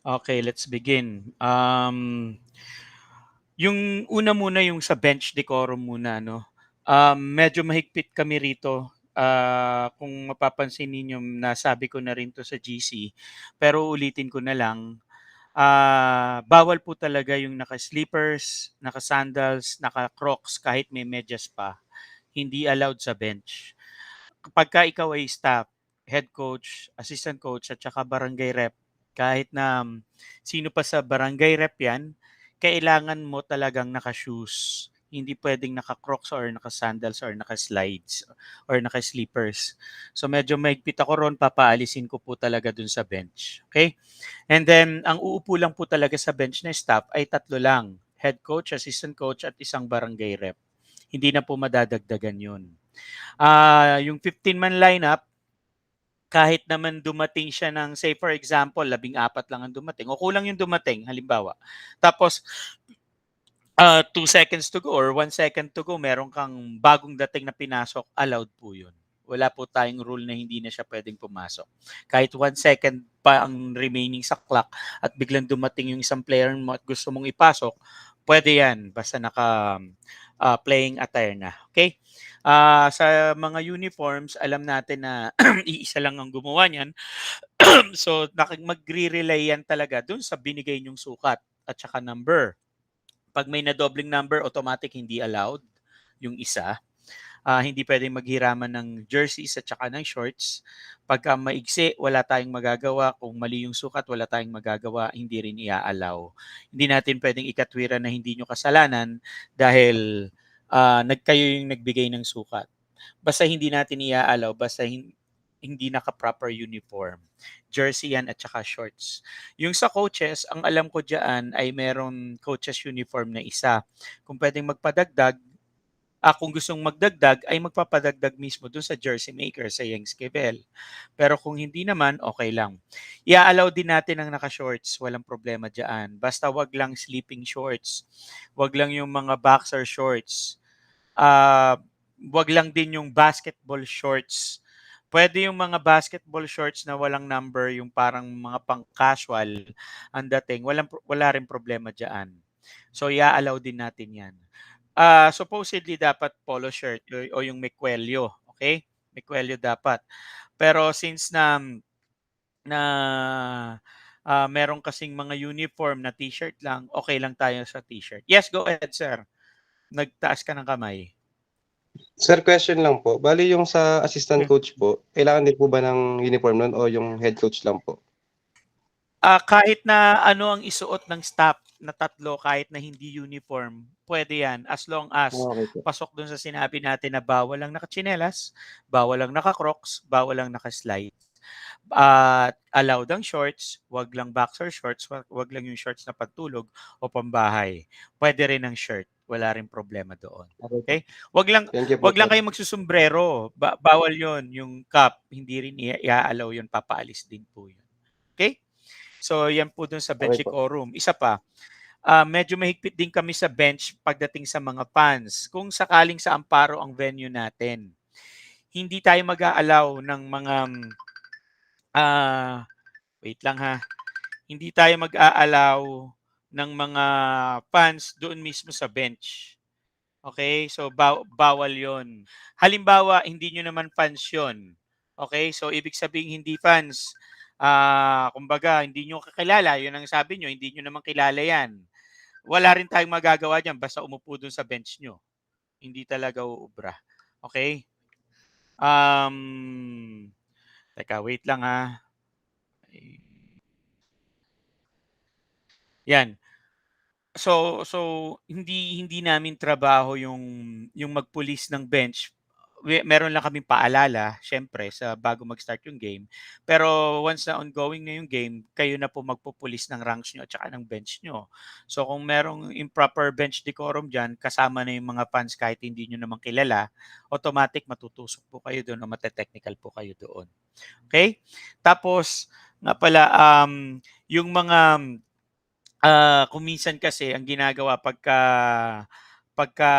Okay, let's begin. Yung una muna yung sa bench decorum muna 'no. Medyo mahigpit kami rito. Kung mapapansin ninyo nasabi ko na rin 'to sa GC, pero ulitin ko na lang, bawal po talaga yung naka-slippers, naka-sandals, naka-Crocs kahit may medyas pa, hindi allowed sa bench. Kapagka ikaw ay staff, head coach, assistant coach at saka barangay rep, kahit na sino pa sa barangay rep 'yan, kailangan mo talagang naka-shoes. Hindi puwedeng naka-Crocs or naka-sandals or naka-slides or naka-slippers. So medyo mahigpit ako ro'n, papaalisin ko po talaga dun sa bench, okay. And then ang uupo lang po talaga sa bench na staff ay tatlo lang, head coach, assistant coach at isang barangay rep. Hindi na po madadagdagan 'yun. Yung 15-man lineup, kahit naman dumating siya ng say for example 14 lang ang dumating o kulang yung dumating halimbawa. Tapos, 2 seconds to go or 1 second to go meron kang bagong dating na pinasok, allowed po yun. Wala po tayong rule na hindi na siya puwedeng pumasok. Kahit 1 second pa ang remaining sa clock at biglang dumating yung isang player mo at gusto mong ipasok, puwede yan basta playing attire na, okay. Sa mga uniforms alam natin na iisa lang ang gumawa niyan. So, magre-rely yan talaga dun sa binigay niyong sukat at saka number. 'Pag may nadobleng number, automatic hindi allowed yung isa. Hindi puwedeng maghiraman ng jerseys at saka ng shorts. Pagka maigsi, wala tayong magagawa. Kung mali yung sukat, wala tayong magagawa. Hindi rin ia-allow. Hindi natin puwedeng ikatwiran na hindi nyo kasalanan dahil kayo yung nagbigay ng sukat. Basta hindi natin ia-allow, basta hindi naka-proper uniform. Jersey yan at saka shorts. Yung sa coaches, ang alam ko diyan ay meron coaches uniform na isa. Kung puwedeng magpadagdag, kung gustong magdagdag ay magpapadagdag mismo dun sa jersey maker sa Yang Esquivel. Pero kung hindi naman, okay lang. Ia-allow din natin ang naka-shorts, walang problema diyan. Basta 'wag lang sleeping shorts, 'wag lang yung mga boxer shorts. 'Wag lang din yung basketball shorts. Puwede yung mga basketball shorts na walang number, yung parang mga pang-casual ang dating, wala ring problema diyan. So, i-a-allow din natin 'yan. Supposedly dapat polo shirt o yung may kwelyo, okay. May kwelyo dapat. Pero since na, meron kasing mga uniform na t-shirt lang, okay lang tayo sa t-shirt. Yes, go ahead sir. Nagtaas ka ng kamay. Sir, question lang po. Bale yung sa assistant Sige. coach po, kailangan din po ba ng uniform nun o yung head coach lang po? Kahit na ano ang isuot ng staff na tatlo kahit na hindi uniform, pwede 'yan as long as Okay po. pasok dun sa sinabi natin na bawal lang nakatsinelas, bawal lang naka-Crocs, bawal lang naka-slide. At allowed ang shorts, 'wag lang boxer shorts, 'wag lang yung shorts na pantulog o pambahay. Puwede rin ang shirt, wala ring problema doon, Okay po. okay. 'Wag lang Thank you po, 'wag lang sir. kayong magsusumbrero, bawal 'yun, yung cap hindi rin ia-allow 'yun, papaalis din po 'yun, okay. So, 'yan po dun sa Okay bench po. decorum. Isa pa, medyo mahigpit din kami sa bench pagdating sa mga fans. Kung sakaling sa Amparo ang venue natin, hindi tayo mag-a-allow ng mga, ah, wait lang ha, hindi tayo mag-a-allow ng mga fans doon mismo sa bench. Okay, so bawal 'yon. Halimbawa, hindi niyo naman fans 'yon, okay, so ibig sabihing hindi fans, kumbaga hindi niyo kakilala, 'yun ang sabi niyo, hindi niyo naman kilala 'yan. Wala rin tayong magagawa diyan basta umupo do'n sa bench niyo, hindi talaga uubra, okay. Teka wait lang, 'yan. So hindi hindi namin trabaho yung magpulis ng bench. Meron lang kaming paalala siyempre sa bago mag-start yung game. Pero once na ongoing na yung game, kayo na po magpupulis ng ranks niyo at saka ng bench niyo. So kung merong improper bench decorum diyan, kasama na yung mga fans kahit hindi niyo naman kilala, automatic matutusok po kayo doon o mate-technical po kayo doon. Okay. Tapos nga pala, yung mga kung minsan kasi ang ginagawa pagka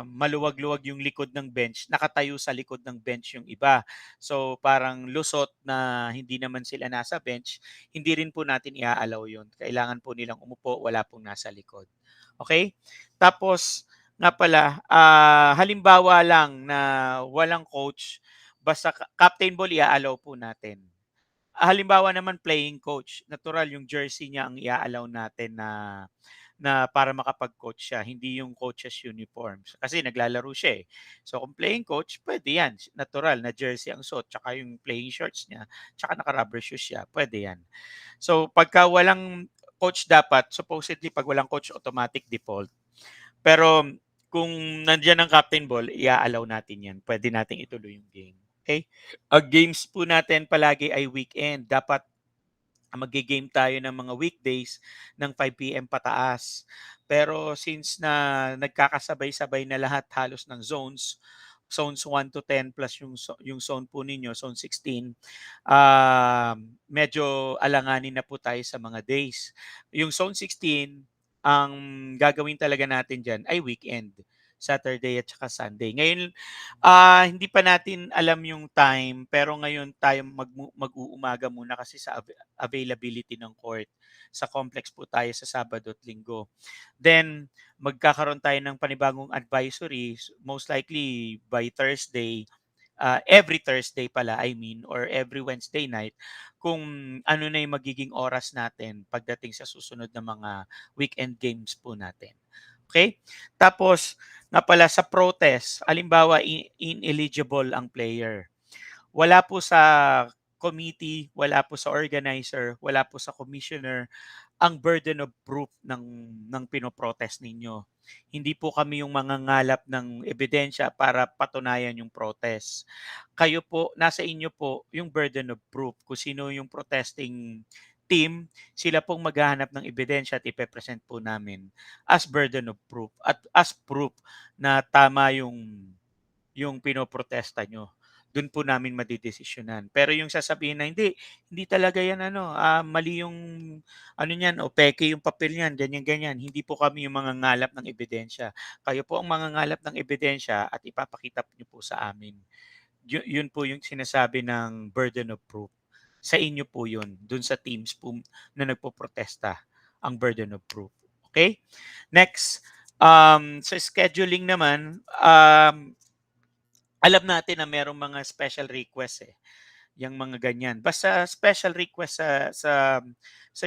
maluwag-luwag yung likod ng bench, nakatayo sa likod ng bench yung iba. So, parang lusot na hindi naman sila nasa bench, hindi rin po natin i-a-allow yun. Kailangan po nilang umupo, wala pong nasa likod. Okay? Tapos nga pala, halimbawa lang na walang coach, basta captain ball i-a-allow po natin. Halimbawa naman playing coach, natural yung jersey niya ang i-a-allow natin na para makapag-coach siya, hindi yung coach's uniforms. Kasi naglalaro siya, eh. So kung playing coach, pwede 'yan, natural na jersey ang suot, tsaka yung playing shorts niya, tsaka naka-rubber shoes siya, pwede 'yan. So pagka walang coach dapat, supposedly 'pag walang coach automatic default. Pero kung nandiyan ang captain ball, i-a-allow natin 'yan, puwede nating ituloy yung game, okey? Ang games po natin palagi ay weekend, dapat magge-game tayo ng mga weekdays ng 5 PM pataas. Pero since na nagkakasabay-sabay na lahat halos ng zones 1 to 10 plus yung zone po ninyo, zone 16, medyo alanganin na po tayo sa mga days. Yung zone 16, ang gagawin talaga natin diyan ay weekend, Saturday at saka Sunday. Ngayon, hindi pa natin alam yung time, pero ngayon tayo mag-uumaga muna kasi sa availability ng court. Sa complex po tayo sa Sabado at Linggo. Then, magkakaroon tayo ng panibagong advisory, most likely by Thursday, every Thursday pala, I mean, or every Wednesday night, kung ano na yung magiging oras natin pagdating sa susunod na mga weekend games po natin. Okay? Tapos, nga pala sa protest, halimbawa ineligible ang player. Wala po sa committee, wala po sa organizer, wala po sa commissioner ang burden of proof ng pinoprotest ninyo. Hindi po kami yung mangangalap ng ebidensya para patunayan yung protest. Kayo po, nasa inyo po yung burden of proof. Kung sino yung protesting team, sila pong maghahanap ng ebidensya at ipepresent po namin as burden of proof at as proof na tama yung pinoprotesta nyo. Do'n po namin madedesisyonan. Pero yung sasabihin na, hindi talaga yan ano, mali yung ano niyan o peke yung papel niyan, ganyan-ganyan. Hindi po kami yung mangangalap ng ebidensya. Kayo po ang mangangalap ng ebidensya at ipapakita niyo po sa amin. Yun po yung sinasabi ng burden of proof. Sa inyo po yun, dun sa teams po na nagpoprotesta, ang burden of proof. Okay? Next, sa scheduling naman, alam natin na merong mga special request, eh, yang mga ganyan. Basta special request sa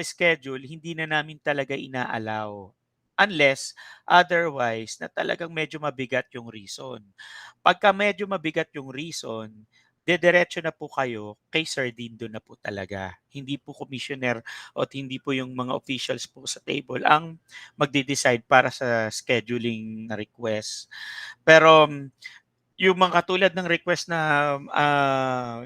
schedule, hindi na namin talaga ina-allow. Unless otherwise na talagang medyo mabigat yung reason. Pagka medyo mabigat yung reason, dediretso na po kayo kay Sir Dindo na po talaga. Hindi po commissioner o hindi po yung mga officials po sa table ang magde-decide para sa scheduling na request. Pero yung mga katulad ng request na,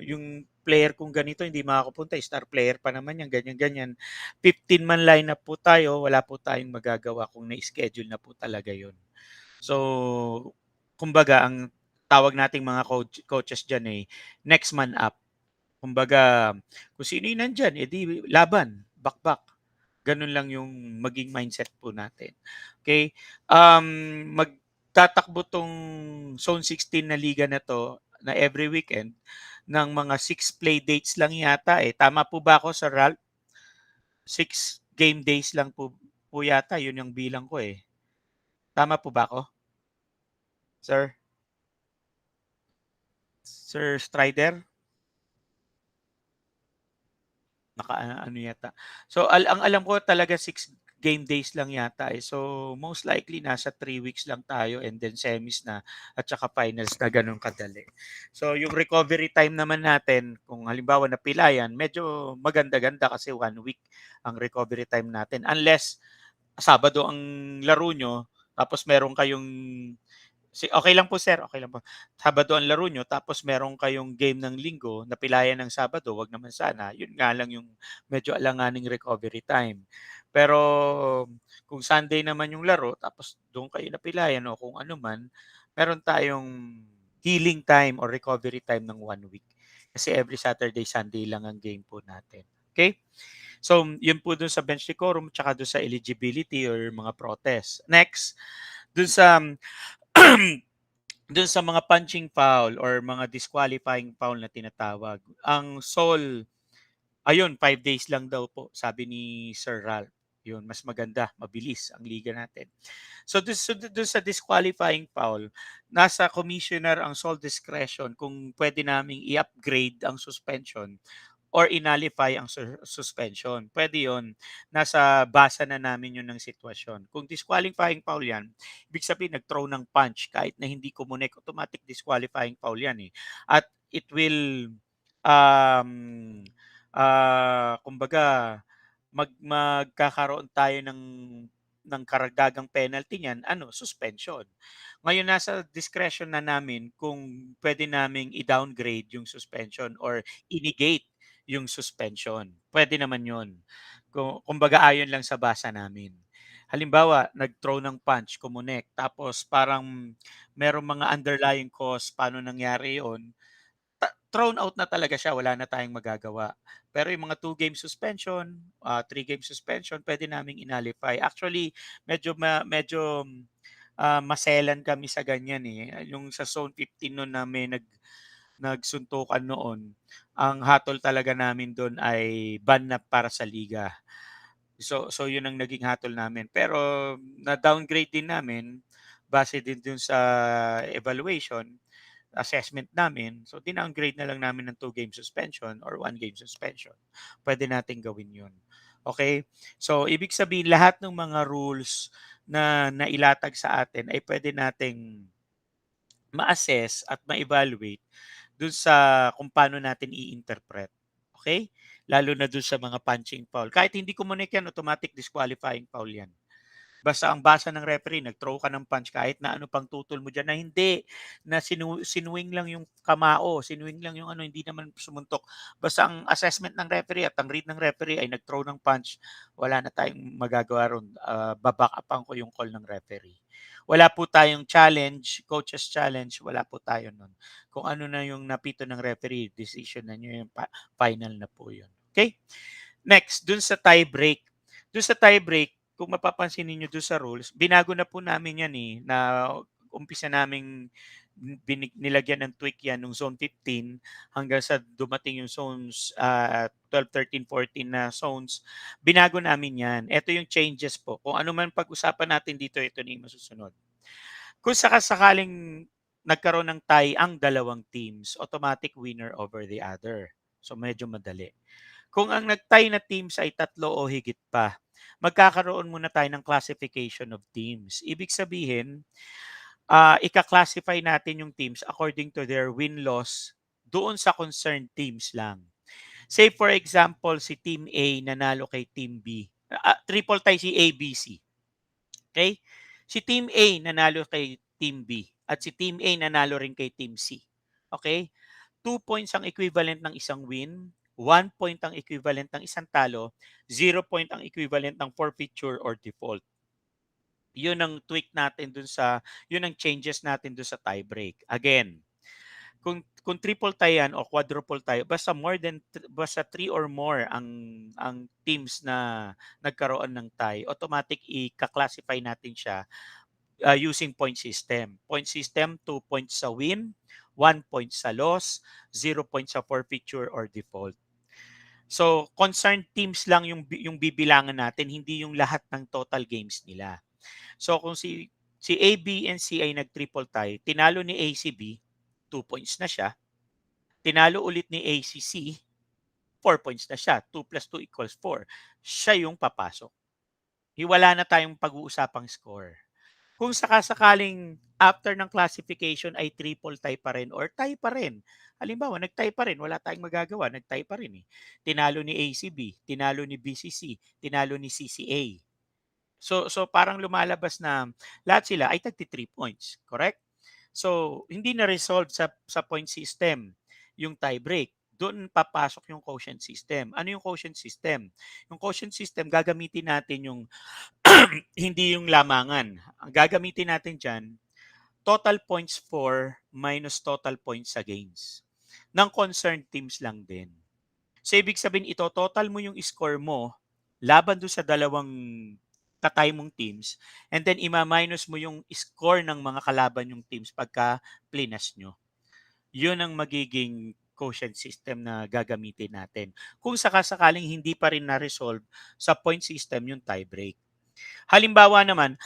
yung player kong ganito hindi makakapunta, star player pa naman yan, ganyan-ganyan. 15-man lineup po tayo, wala po tayong magagawa kung na-schedule na po talaga yun. So, kumbaga ang tawag nating mga coaches diyan, eh, next man up. Kumbaga, kung sino yung nandiyan, eh, laban, bakbak. Gano'n lang yung maging mindset po natin. Okay. Magtatakbo 'tong Zone 16 na liga na 'to na every weekend ng mga 6 play dates lang yata, eh. Tama po ba ako, Sir Ralph? 6 game days lang po yata, 'yun yung bilang ko, eh. Tama po ba ako, sir? Sir Strider? Naka-ano yata. So ang alam ko talaga 6 game days lang yata, eh. So most likely nasa 3 weeks lang tayo and then semis na at saka finals na gano'n kadali. So yung recovery time naman natin kung halimbawa napilayan medyo maganda-ganda kasi 1 week ang recovery time natin unless Sabado ang laro niyo tapos meron kayong okey lang po sir, okey lang po. Sabado ang laro niyo tapos meron kayong game ng Linggo, napilayan ng Sabado, wag naman sana. Yun nga lang yung medyo alanganing recovery time. Pero kung Sunday naman yung laro tapos dun kayo napilayan o kung ano man, meron tayong healing time or recovery time ng 1 week. Kasi every Saturday, Sunday lang ang game po natin, okey? So, yun po dun sa bench decorum tsaka dun sa eligibility or mga protest. Next, Dun sa dun sa mga punching foul or mga disqualifying foul na tinatawag, ang sole ayun 5 days lang daw po sabi ni Sir Ralph. Yun mas maganda, mabilis ang liga natin. So dun sa disqualifying foul, nasa commissioner ang sole discretion kung pwede naming i-upgrade ang suspension or i-nullify ang suspension. Pwede 'yon. Nasa basa na namin 'yun ng sitwasyon. Kung disqualifying foul 'yan, ibig sabihin nag-throw ng punch kahit na hindi kumunik, automatic disqualifying foul 'yan, eh. At it will, um, kumbaga magkakaroon tayo ng karagdagang penalty niyan, ano, suspension. Ngayon nasa discretion na namin kung pwede naming i-downgrade yung suspension or i-negate yung suspension. Pwede naman 'yun. Kumbaga ayon lang sa basa namin. Halimbawa, nag-throw ng punch, kumunik, tapos parang merong mga underlying cause paano nangyari 'yun, thrown out na talaga siya, wala na tayong magagawa. Pero yung mga 2-game suspension, 3-game suspension, pwede naming inalify. Actually, medyo maselan kami sa ganyan, eh. Yung sa Zone 15 no'n na may nagsuntukan noon, ang hatol talaga namin do'n ay ban na para sa liga. So 'yun ang naging hatol namin. Pero na-downgrade din namin base din dun sa evaluation, assessment namin. So dinowngrade na lang namin ng 2-game suspension or 1-game suspension. Pwede nating gawin 'yun. Okay. So ibig sabihin lahat ng mga rules na nailatag sa atin ay pwede nating ma-assess at ma-evaluate dun sa kung paano natin i-interpret, okay. Lalo na dun sa mga punching foul. Kahit hindi kumunik yan, automatic disqualifying foul yan. Basta ang basa ng referee, nag-throw ka ng punch kahit na ano pang tutol mo diyan na hindi, na sinuwing lang yung kamao, sinuwing lang yung ano, hindi naman sumuntok. Basta ang assessment ng referee at ang read ng referee ay nag-throw ng punch, wala na tayong magagawa ron. Ba-back-upan ko yung call ng referee. Wala po tayong challenge, coaches challenge, wala po tayo nun. Kung ano na yung napito ng referee, decision na niyo yung final na po yun. Okay? Next, dun sa tie break. Dun sa tie break, kung mapapansin ninyo dun sa rules, binago na po namin yan eh, na umpisa naming nilagyan ng tweak yan nung zone 15 hanggang sa dumating yung zones 12, 13, 14 na zones. Binago namin yan. Ito yung changes po. Kung ano man pag-usapan natin dito, ito na yung masusunod. Kung sakasakaling nagkaroon ng tie ang dalawang teams, automatic winner over the other. So medyo madali. Kung ang nag-tie na teams ay 3 o higit pa, magkakaroon muna tayo ng classification of teams. Ibig sabihin, ika-classify natin yung teams according to their win-loss doon sa concerned teams lang. Say for example, si Team A nanalo kay Team B. Triple tie si A, B, C. Okay? Si Team A nanalo kay Team B at si Team A nanalo rin kay Team C. Okay? 2 points ang equivalent ng isang win, 1 point ang equivalent ng isang talo, 0 point ang equivalent ng forfeiture or default. Yun ang tweak natin dun sa, yun ang changes natin dun sa tiebreak. Again, kung triple tie yan o quadruple tie, basta basta 3 or more ang teams na nagkaroon ng tie, automatic i-classify natin siya using point system. Point system, 2 points sa win, 1 point sa loss, 0 points sa forfeiture or default. So, concerned teams lang yung bibilangan natin, hindi yung lahat ng total games nila. So, kung si A, B, and C ay nag-triple tie, tinalo ni A si B, 2 points na siya. Tinalo ulit ni A si C, 4 points na siya. 2 + 2 = 4. Siya yung papasok. Wala na tayong pag-uusapang score. Kung sakasakaling after ng classification ay triple tie pa rin or tie pa rin. Halimbawa, nag-tie pa rin, wala tayong magagawa, nag-tie pa rin eh. Tinalo ni A si B, tinalo ni B si C, tinalo ni C si A. So parang lumalabas na lahat sila ay tagti 3 points, correct? So hindi na resolved sa point system yung tie break. Doon papasok yung quotient system. Ano yung quotient system? Yung quotient system gagamitin natin yung hindi yung lamangan. Ang gagamitin natin diyan, total points for minus total points against. Ng concerned teams lang din. So ibig sabihin ito, total mo yung score mo laban do sa dalawang tatay mong teams, and then ima-minus mo yung score ng mga kalaban yung teams pagka plinas nyo. Yun ang magiging quotient system na gagamitin natin. Kung sakasakaling hindi pa rin na-resolve sa point system yung tiebreak. Halimbawa naman,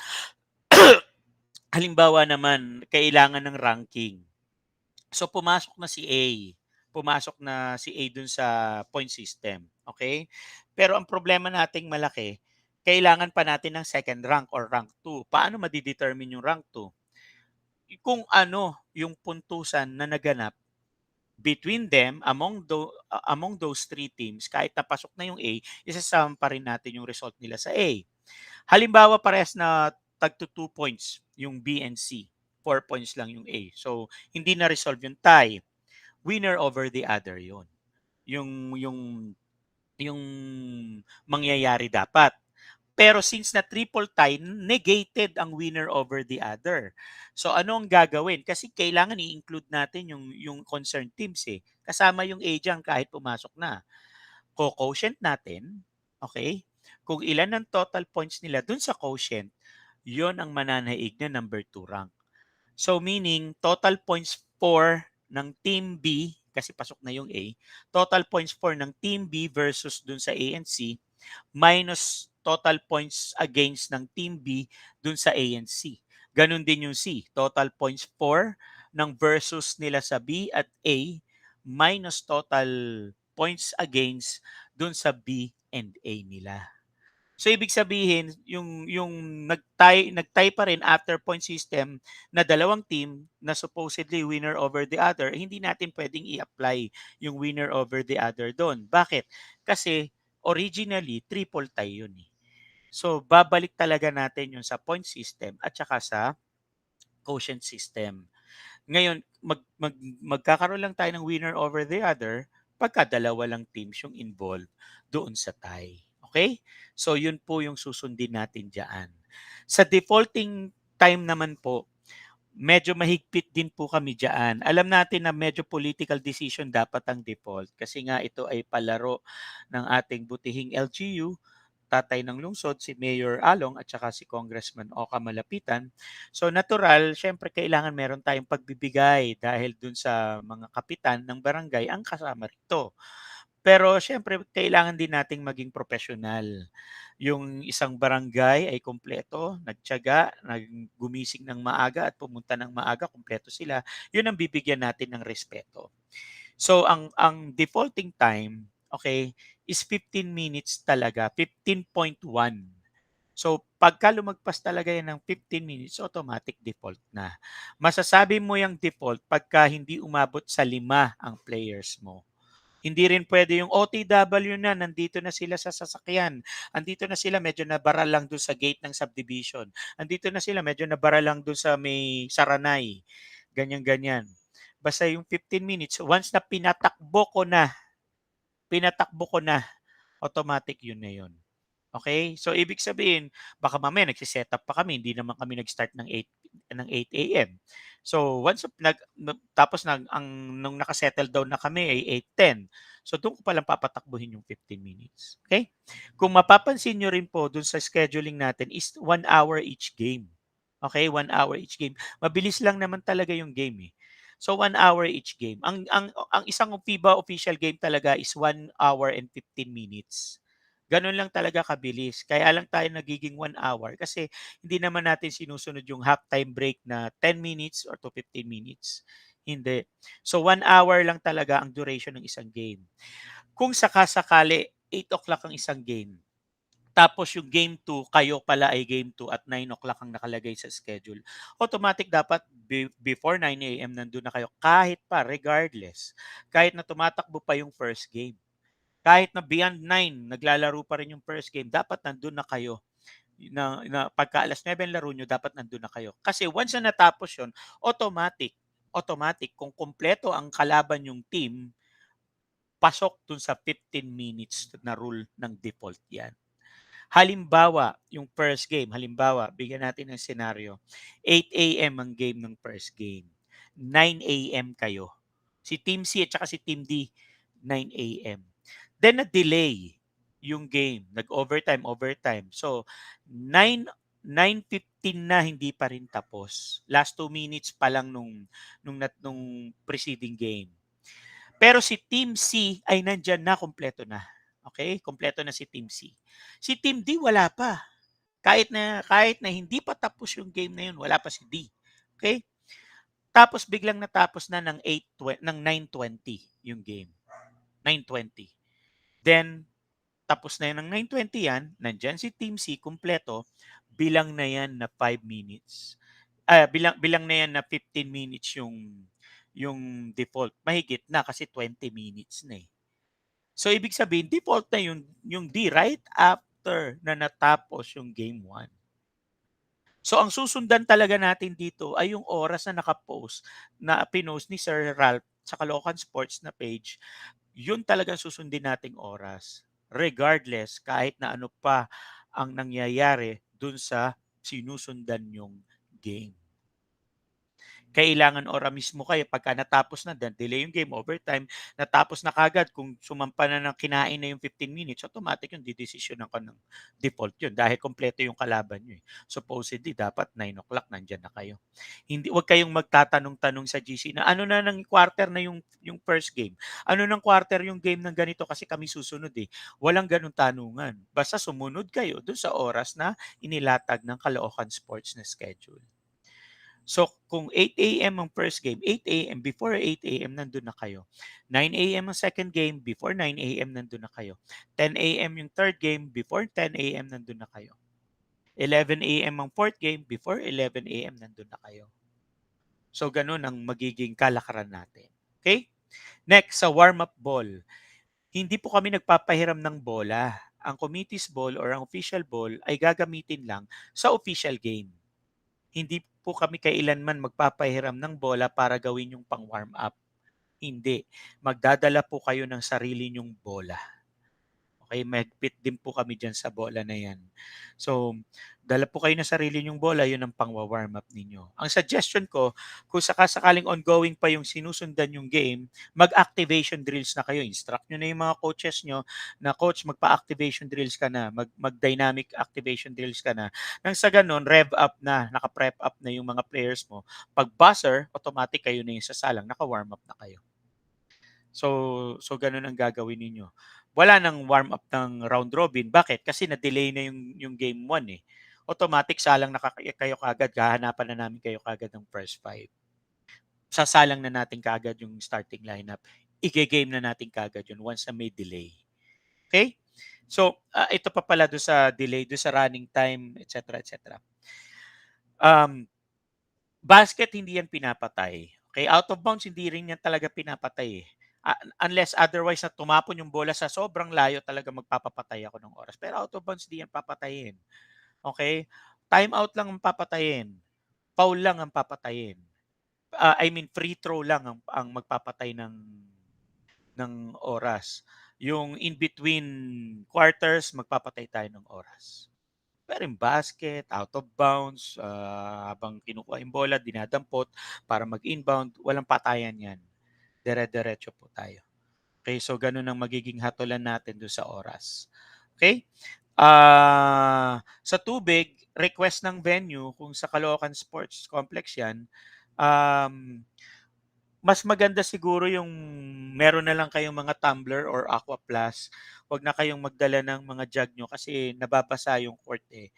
kailangan ng ranking. So pumasok na si A. Pumasok na si A dun sa point system. Okay? Pero ang problema nating malaki, kailangan pa natin ng second rank or rank 2. Paano madidetermine yung rank 2? Kung ano yung puntusan na naganap between them among those three teams, kahit napasok na yung A, isasama pa rin natin yung result nila sa A. Halimbawa, parehas na tagto 2 points yung B and C. 4 points lang yung A. So, hindi na resolve yung tie. Winner over the other yon. Yung mangyayari dapat. Pero since na triple tie, negated ang winner over the other. So ano ang gagawin? Kasi kailangan i-include natin yung concerned teams eh. Kasama yung A dyan kahit pumasok na. Co-quotient natin, okay? Kung ilan ang total points nila dun sa quotient, yon ang mananaig na number 2 rank. So meaning, total points 4 ng Team B, kasi pasok na yung A, total points 4 ng Team B versus dun sa A and C, minus total points against ng Team B dun sa A and C. Ganon din yung C. Total points 4 ng versus nila sa B at A minus total points against dun sa B and A nila. So ibig sabihin, yung nag-tie pa rin after point system na dalawang team na supposedly winner over the other, hindi natin pwedeng i-apply yung winner over the other doon. Bakit? Kasi originally triple tie yun eh. So babalik talaga natin yun sa point system at saka sa quotient system. Ngayon, magkakaroon lang tayo ng winner over the other pagka dalawa lang teams yung involved doon sa tie. Okay? So, yun po yung susundin natin dyan. Sa defaulting time naman po, medyo mahigpit din po kami dyan. Alam natin na medyo political decision dapat ang default kasi nga ito ay palaro ng ating butihing LGU, tatay ng lungsod, si Mayor Along at saka si Congressman Oka Malapitan. So natural, syempre kailangan meron tayong pagbibigay dahil dun sa mga kapitan ng barangay ang kasama rito. Pero syempre kailangan din nating maging professional. Yung isang barangay ay kumpleto, nagtiyaga, gumising ng maaga at pumunta ng maaga, kumpleto sila. Yun ang bibigyan natin ng respeto. So ang defaulting time, okay, is 15 minutes talaga, 15.1. So pagka lumagpas talaga yan ng 15 minutes, automatic default na. Masasabi mo yung default pagka hindi umabot sa 5 ang players mo. Hindi rin pwede yung OTW na, nandito na sila sa sasakyan. Andito na sila, medyo nabara lang doon sa gate ng subdivision. Andito na sila, medyo nabara lang doon sa may saranay. Ganyan-ganyan. Basta yung 15 minutes, once na pinatakbo ko na, automatic yun na yun. Okay? So ibig sabihin, baka mamaya nagse-setup pa kami, hindi naman kami nag-start ng 8 AM. So once tapos nung naka-settle down na kami ay 8:10. So doon ko palang papatakbuhin yung 15 minutes. Okay? Kung mapapansin nyo rin po doon sa scheduling natin is 1 hour each game. Okay? 1 hour each game. Mabilis lang naman talaga yung game eh. So 1 hour each game. Ang isang FIBA official game talaga is 1 hour and 15 minutes. Gano'n lang talaga kabilis. Kaya lang tayo nagiging 1 hour kasi hindi naman natin sinusunod yung halftime break na 10 minutes or to 15 minutes. Hindi. So 1 hour lang talaga ang duration ng isang game. Kung sakasakali 8 o'clock ang isang game, tapos yung game 2, kayo pala ay game 2 at 9 o'clock ang nakalagay sa schedule, automatic dapat before 9 AM nandun na kayo kahit pa regardless. Kahit na tumatakbo pa yung first game. Kahit na beyond 9, naglalaro pa rin yung first game, dapat nandun na kayo. Na pagka alas 9 ang laro nyo, dapat nandun na kayo. Kasi once na natapos yun, automatic, kung kompleto ang kalaban yung team, pasok dun sa 15 minutes na rule ng default yan. Halimbawa, yung first game, bigyan natin ng senaryo. 8 AM ang game ng first game. 9 AM kayo. Si Team C at saka si Team D, 9 AM. Then na-delay. yung game. Overtime. So, 9:15 na hindi pa rin tapos. Last 2 minutes pa lang nung preceding game. Pero si Team C ay nandiyan na, kumpleto na. Okay? Kumpleto na si Team C. Si Team D wala pa. Kahit na hindi pa tapos yung game na yun, wala pa si D. Okay? Tapos biglang natapos na ng 9:20 yung game. 9:20. Then tapos na yan ng 9:20 yan, nandiyan si Team C kumpleto, bilang na yan na 5 minutes. Bilang na yan na 15 minutes yung default. Mahigit na kasi 20 minutes na eh. So ibig sabihin default na yung D right after na natapos yung game 1. So ang susundan talaga natin dito ay yung oras na pinost ni Sir Ralph sa Caloocan Sports na page. Yun talagang susundin nating oras. Regardless, kahit na ano pa ang nangyayari dun sa sinusundan yung game. Kailangan ora mismo kayo pagka natapos na, delay yung game, overtime, natapos na kagad, kung sumampa na ng kinain na yung 15 minutes, automatic yung didesisyonan ka ng default yun dahil kompleto yung kalaban nyo eh. Supposedly, dapat 9 o'clock nandyan na kayo. Huwag kayong magtatanong-tanong sa GC na ano na ng quarter na yung first game. Ano ng quarter yung game ng ganito kasi kami susunod eh. Walang ganun tanungan. Basta sumunod kayo dun sa oras na inilatag ng Caloocan Sports na schedule. So, kung 8 AM ang first game, 8 AM, before 8 AM nandun na kayo. 9 AM ang second game, before 9 AM nandun na kayo. 10 AM yung third game, before 10 AM nandun na kayo. 11 AM ang fourth game, before 11 AM nandun na kayo. So, ganun ang magiging kalakaran natin. Okay? Next, sa warm-up ball. Hindi po kami nagpapahiram ng bola. Ang committee's ball or ang official ball ay gagamitin lang sa official game. Hindi po kami kailanman magpapahiram ng bola para gawin yung pang-warm up. Hindi. Magdadala po kayo ng sarili nyong bola. Okay, mahigpit din po kami dyan sa bola na yan. So, dala po kayo ng sarili nyong bola, yun ang pang-warm up ninyo. Ang suggestion ko, kung sakasakaling ongoing pa yung sinusundan yung game, mag-activation drills na kayo. Instruct nyo na yung mga coaches nyo na, coach, magpa-activation drills ka na, mag-dynamic activation drills ka na. Nang sa ganun, rev up na, naka-prep up na yung mga players mo. Pag buzzer, automatic kayo na yung sasalang, naka-warm up na kayo. So ganun ang gagawin ninyo. Wala nang warm up ng round robin. Bakit? Kasi na-delay na yung game 1 eh. Automatic salang na kayo kagad, hahanapan na namin kayo kagad ng first 5. Sasalang na natin kagad yung starting lineup. Ige-game na natin kagad yun once na may delay. Okay? So, ito pa pala do sa delay, do sa running time, etc. Basket, hindi yan pinapatay. Okay, out of bounds, hindi rin yan talaga pinapatay eh. Unless otherwise na tumapon yung bola sa sobrang layo, talaga magpapapatay ako ng oras. Pero out of bounds, hindi yan papatayin. Okay? Time out lang ang papatayin. Foul lang ang papatayin. Free throw lang ang magpapatay ng oras. Yung in between quarters, magpapatay tayo ng oras. Pero yung basket, out of bounds, habang kinukuha yung bola, dinadampot para mag-inbound, walang patayan yan. Dire-diretso po tayo. Okay, so ganun ang magiging hatulan natin doon sa oras. Okay? Sa tubig, request ng venue, kung sa Caloocan Sports Complex yan, mas maganda siguro yung meron na lang kayong mga tumbler or aqua plus. Huwag na kayong magdala ng mga jug nyo kasi nababasa yung court eh.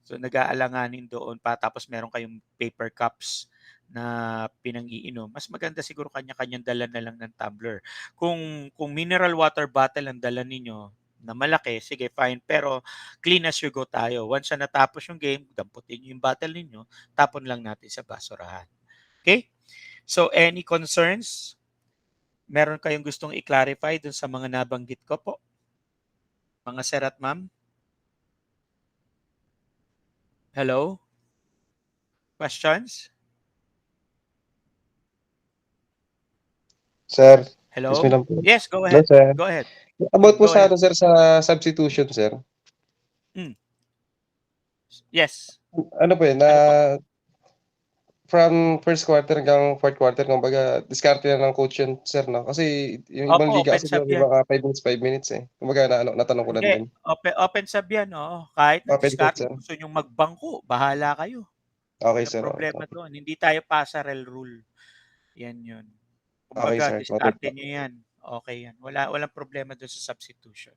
So nag-aalanganin doon pa, tapos meron kayong paper cups na pinang-iinom. Mas maganda siguro kanya-kanyang dala na lang ng tumbler. Kung mineral water bottle ang dala ninyo na malaki, sige fine, pero clean as you go tayo. Once na natapos yung game, damputin nyo yung bottle ninyo, tapon lang natin sa basurahan. Okay? So any concerns? Meron kayong gustong i-clarify dun sa mga nabanggit ko po? Mga sir at ma'am? Hello? Questions? Sir, excuse me Hello? lang po. Yes, go Hello, ahead. sir. Go ahead. About po Go sa ahead. ano, sir, sa substitution, sir. Mm. Yes. Ano po yun, Ano po? from first quarter hanggang fourth quarter kumbaga diskarte na ng coach yun sir 'no? Kasi yung ibang Opo, liga open kasi 'di sub ba may 'yan. mga 5 minutes, eh. Kumbaga natanong ko lang Hindi, din. open sub 'yan, oo. Kahit na Open sub diskarte, sir? gusto niyong magbangko, bahala kayo. Okey Walang sir, problema okey. do'n. Hindi tayo passerelle rule, 'yan 'yun. Okey Kumbaga sir, noted diskarte po. niyo 'yan, okey 'yan. Walang problema do'n sa substitution.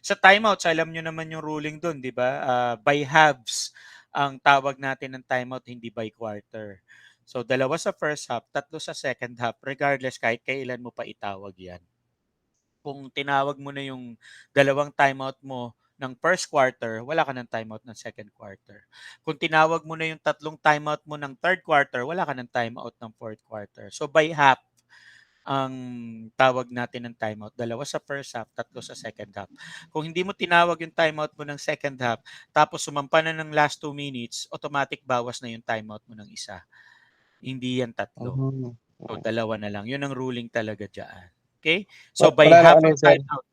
Sa timeouts, alam niyo naman yung ruling do'n, 'di ba? By halves ang tawag natin ng timeout, hindi by quarter. So, 2 sa first half, 3 sa second half, regardless kahit kailan mo pa itawag 'yan. Kung tinawag mo na yung 2 timeout mo ng first quarter, wala ka ng timeout ng second quarter. Kung tinawag mo na yung 3 timeout mo ng third quarter, wala ka ng timeout ng fourth quarter. So by half ang tawag natin ng timeout, 2 sa first half, 3 sa second half. Kung hindi mo tinawag yung timeout mo ng second half, tapos sumampa na ng last 2 minutes, automatic bawas na yung timeout mo ng isa. Hindi yan 3. Hmm, So, mm. 2 na lang. Yun ang ruling talaga diyan. Okay? So, by Wala ng half ano ang yun sir, timeout.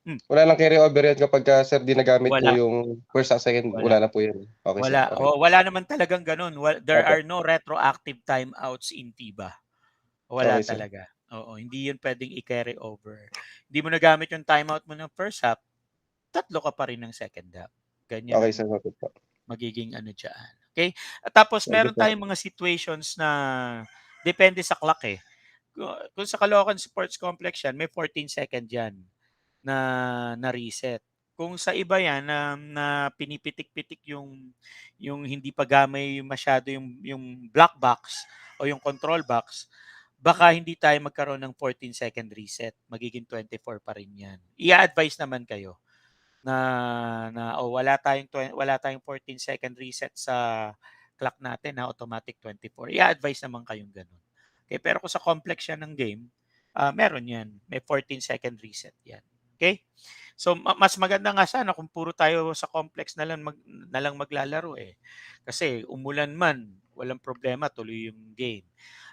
Hmm, wala ng carry over yun kapagka sir 'di nagamit po wala, yung first at second wala, wala na po yun? Okey sir, wala. okey. O, wala naman talagang gano'n. There Opo, are no retroactive timeouts in FIBA. Wala okey sir. talaga. Oo, hindi 'yun puwedeng i-carry over. Hindi mo nagamit yung timeout mo ng first half, 3 ka pa rin ng second half. Ganyan Okey ang sir, noted po. magiging ano diyan, okey? At tapos Thank you meron po. tayong mga situations na depende sa clock, eh. Kung sa Caloocan Sports Complex 'yan, may 14 second 'yan na na-reset. Kung sa iba 'yan na pinipitik-pitik yung hindi pa gamay masyado yung black box o yung control box, baka hindi tayo magkaroon ng 14 second reset, magiging 24 pa rin 'yan. I-a-advice naman kayo na wala tayong 14 second reset sa clock natin na automatic 24. I-a-advice naman kayong gano'n. Okay, pero kung sa complex siya ng game, meron 'yan, may 14 second reset 'yan, okay. So, mas maganda nga sana kung puro tayo sa complex na lang maglalaro, eh. Kasi umulan man, walang problema, tuloy yung game.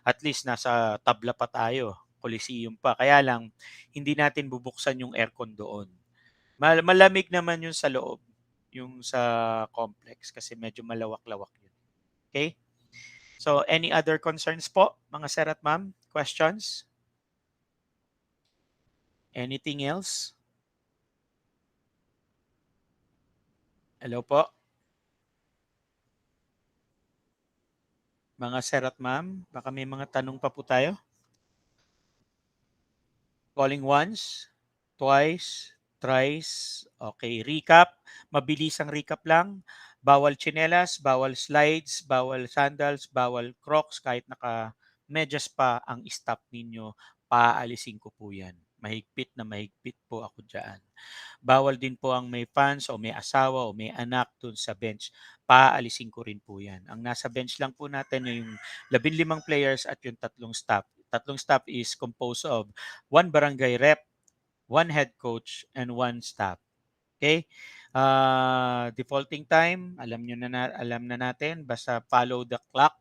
At least nasa tabla pa tayo, Coliseum pa. Kaya lang hindi natin bubuksan yung aircon doon. Malamig naman yun sa loob, yung sa complex kasi medyo malawak-lawak yun, okay. So, any other concerns po, mga sir at ma'am? Questions? Anything else? Hello po, mga sir at ma'am, baka may mga tanong pa po tayo? Calling once, twice, thrice. Okay, recap. Mabilis ang recap lang. Bawal tsinelas, bawal slides, bawal sandals, bawal crocs. Kahit naka-medyas pa ang staff ninyo, paaalisin ko po yan. Mahigpit na mahigpit po ako dyan. Bawal din po ang may fans o may asawa o may anak dun sa bench. Paalisin ko rin po yan. Ang nasa bench lang po natin yung 15 players at yung 3 staff. 3 staff is composed of 1 barangay rep, 1 head coach, and 1 staff. Okay? Defaulting time, alam na natin, basta follow the clock,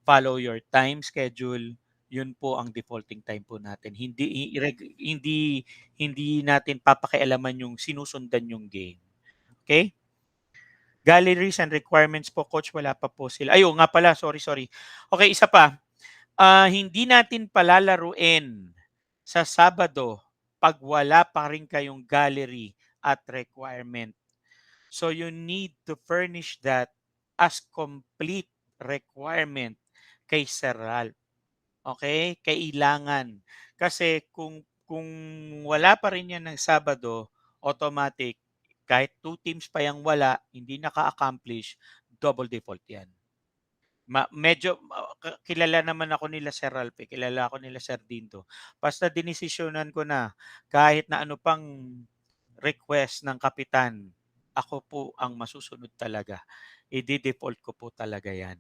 follow your time schedule, yun po ang defaulting time po natin. Hindi natin papakialaman yung sinusundan yung game. Okay? Galleries and requirements po, coach, wala pa po sila. Ay, nga pala, sorry. Okay, isa pa. Hindi natin palalaruin sa Sabado pag wala pa rin kayong gallery at requirement. So you need to furnish that as complete requirement kay Sir Ralph. Okay? Kailangan. Kasi kung wala pa rin yan ng Sabado, automatic, kahit 2 teams pa yung wala, hindi naka-accomplish, double default yan. Medyo kilala naman ako nila Sir Ralph, eh, kilala ako nila Sir Dindo. Basta dinesisyonan ko na kahit na ano pang request ng kapitan, ako po ang masusunod talaga. Ide-default ko po talaga 'yan.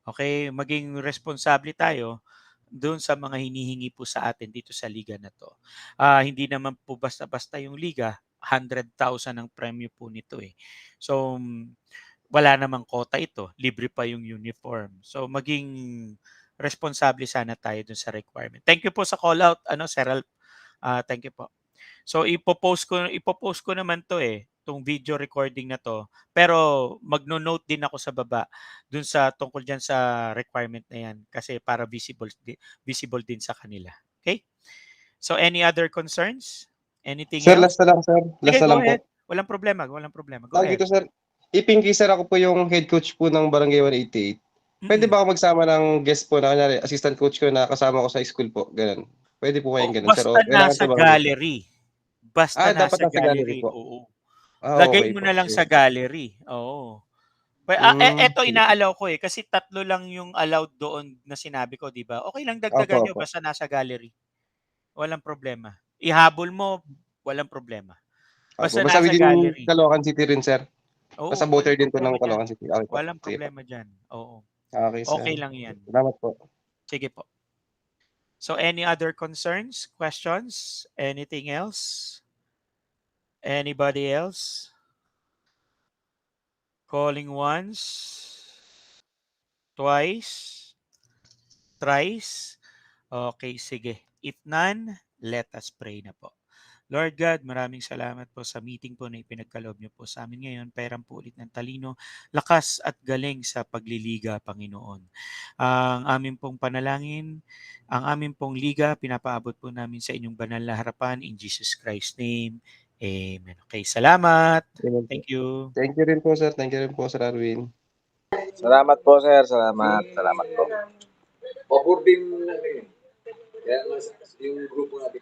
Okay, maging responsable tayo doon sa mga hinihingi po sa atin dito sa liga na 'to. Hindi naman po basta-basta yung liga, 100,000 ang premyo po nito, eh. So, wala namang quota ito, libre pa yung uniform. So, maging responsable sana tayo dun sa requirement. Thank you po sa call out ano Sir Ralph, thank you po. So ipo-post ko naman 'to, eh. 'tong video recording na 'to, pero magno-note din ako sa baba dun sa tungkol diyan sa requirement na 'yan kasi para visible din sa kanila, okay. So any other concerns? Anything Sir, last else? na lang sir, last Sige, na go lang po. ahead. Walang problema, go Tawag ahead. dito sir, if in case sir ako po yung head coach po ng Barangay 188, puwede Mm. ba ako magsama ng guest po na kunyari assistant coach ko na kasama ko sa school po, gano'n? Puwede po O kayang gano'n sir basta o kailangan nasa sa barangay po? gallery. Basta Dapat nasa nasa gallery gallery, po. oo. Lagay Okey mo po, na lang sige sa po. gallery, oo. Eto Sige po. ina-allow ko, kasi 3 lang yung allowed doon na sinabi ko, 'di ba? Okey lang Opo, dagdagan niyo opo. basta nasa gallery, walang problema. Ihabol mo, walang problema. Opo, Basta basta nasa within gallery. Caloocan City rin sir, basta Oo, voter walang din po ng problema diyan. Caloocan City, okey po, Walang sige po. problema diyan, oo. Okey sir, Okey lang 'yan. salamat po. Sige po. So any other concerns, questions, anything else? Anybody else? Calling once, twice, thrice? Okay, sige. If none, let us pray na po. Lord God, maraming salamat po sa meeting po na ipinagkaloob niyo po sa amin ngayon. Perang po ulit ng talino, lakas at galing sa pagliliga, Panginoon. Ang aming pong panalangin, ang aming pong liga, pinapaabot po namin sa inyong banal na harapan in Jesus Christ's name. Amen. Okay, salamat. Amen po. Thank you. Thank you rin po sir, thank you rin po Sir Arwin. Salamat po sir, salamat po. Pabor din ng ano yun. Kaya mas yung grupo natin